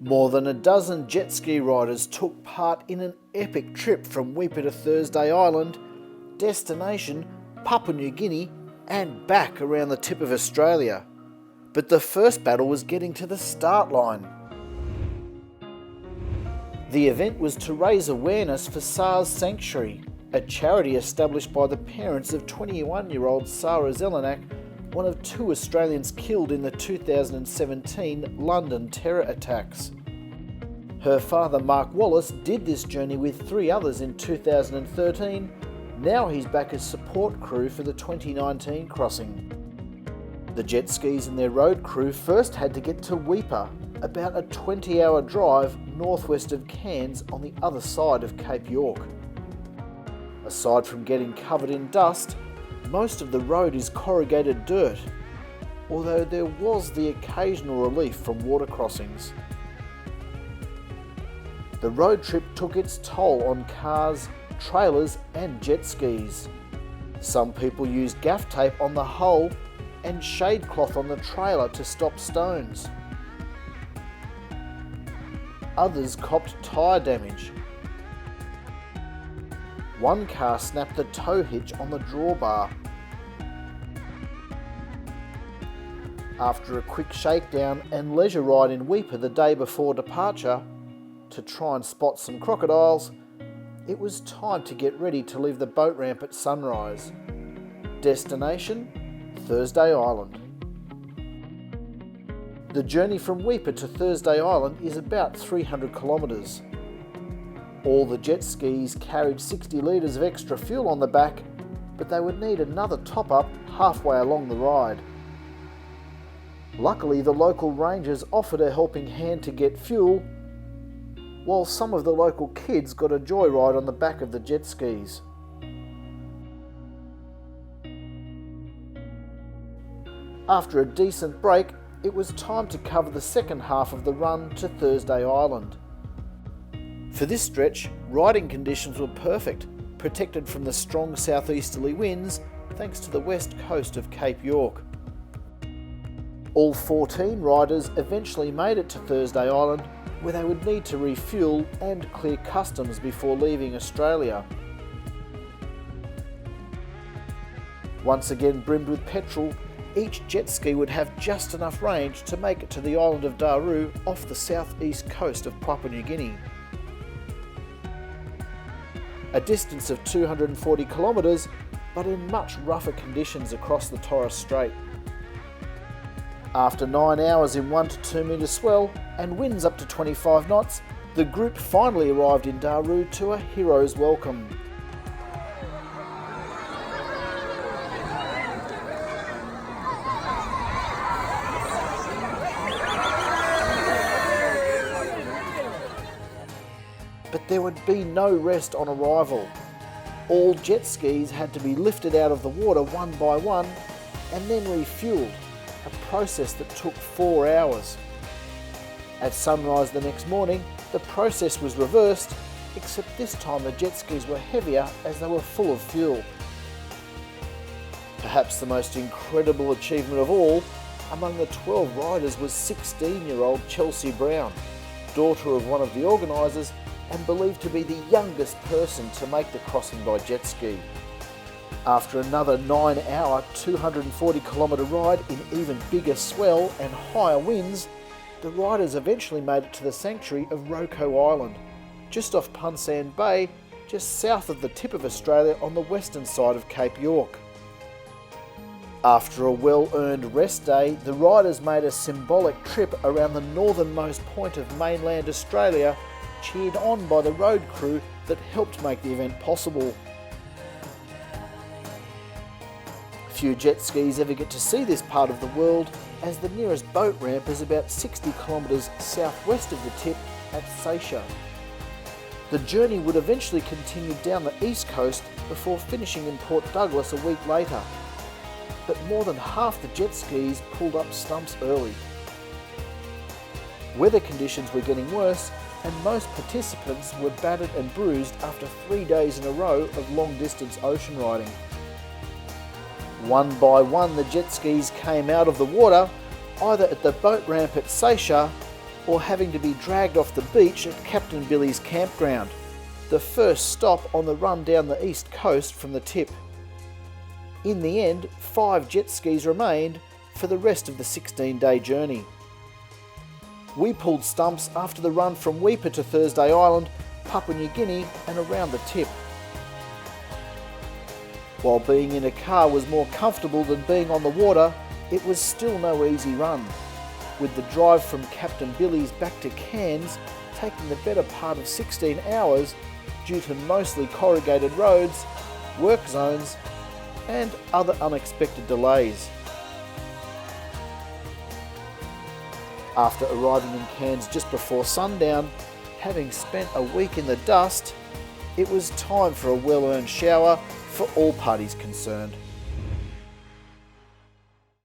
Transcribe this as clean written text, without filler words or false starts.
More than a dozen jet ski riders took part in an epic trip from Weipa to Thursday Island, destination Papua New Guinea, and back around the tip of Australia. But the first battle was getting to the start line. The event was to raise awareness for SARS Sanctuary, a charity established by the parents of 21-year-old Sarah Zelenak, one of 2 Australians killed in the 2017 London terror attacks. Her father, Mark Wallace, did this journey with 3 others in 2013. Now he's back as support crew for the 2019 crossing. The jet skis and their road crew first had to get to Weipa, about a 20-hour drive northwest of Cairns on the other side of Cape York. Aside from getting covered in dust, most of the road is corrugated dirt, although there was the occasional relief from water crossings. The road trip took its toll on cars, trailers and jet skis. Some people used gaff tape on the hull and shade cloth on the trailer to stop stones. Others copped tyre damage. One car snapped the tow hitch on the drawbar. After a quick shakedown and leisure ride in Weipa the day before departure, to try and spot some crocodiles, it was time to get ready to leave the boat ramp at sunrise. Destination: Thursday Island. The journey from Weipa to Thursday Island is about 300 kilometres. All the jet skis carried 60 litres of extra fuel on the back, but they would need another top-up halfway along the ride. Luckily, the local rangers offered a helping hand to get fuel, while some of the local kids got a joyride on the back of the jet skis. After a decent break, it was time to cover the second half of the run to Thursday Island. For this stretch, riding conditions were perfect, protected from the strong southeasterly winds thanks to the west coast of Cape York. All 14 riders eventually made it to Thursday Island, where they would need to refuel and clear customs before leaving Australia. Once again brimmed with petrol, each jet ski would have just enough range to make it to the island of Daru off the southeast coast of Papua New Guinea. A distance of 240 kilometres, but in much rougher conditions across the Torres Strait. After 9 hours in 1 to 2 metre swell and winds up to 25 knots, the group finally arrived in Daru to a hero's welcome. But there would be no rest on arrival. All jet skis had to be lifted out of the water one by one and then refueled, a process that took 4 hours. At sunrise the next morning, the process was reversed, except this time the jet skis were heavier as they were full of fuel. Perhaps the most incredible achievement of all, among the 12 riders was 16-year-old Chelsea Brown, daughter of one of the organisers and believed to be the youngest person to make the crossing by jet ski. After another 9-hour, 240-kilometre ride in even bigger swell and higher winds, the riders eventually made it to the sanctuary of Roko Island, just off Punsan Bay, just south of the tip of Australia on the western side of Cape York. After a well-earned rest day, the riders made a symbolic trip around the northernmost point of mainland Australia, cheered on by the road crew that helped make the event possible. Few jet skis ever get to see this part of the world, as the nearest boat ramp is about 60 kilometres southwest of the tip at Seisha. The journey would eventually continue down the east coast before finishing in Port Douglas a week later, but more than half the jet skis pulled up stumps early. Weather conditions were getting worse, and most participants were battered and bruised after 3 days in a row of long-distance ocean riding. One by one, the jet skis came out of the water, either at the boat ramp at Seisha or having to be dragged off the beach at Captain Billy's campground, the first stop on the run down the east coast from the tip. In the end, 5 jet skis remained for the rest of the 16-day journey. We pulled stumps after the run from Weipa to Thursday Island, Papua New Guinea and around the tip. While being in a car was more comfortable than being on the water, it was still no easy run, with the drive from Captain Billy's back to Cairns taking the better part of 16 hours due to mostly corrugated roads, work zones and other unexpected delays. After arriving in Cairns just before sundown, having spent a week in the dust, it was time for a well-earned shower for all parties concerned.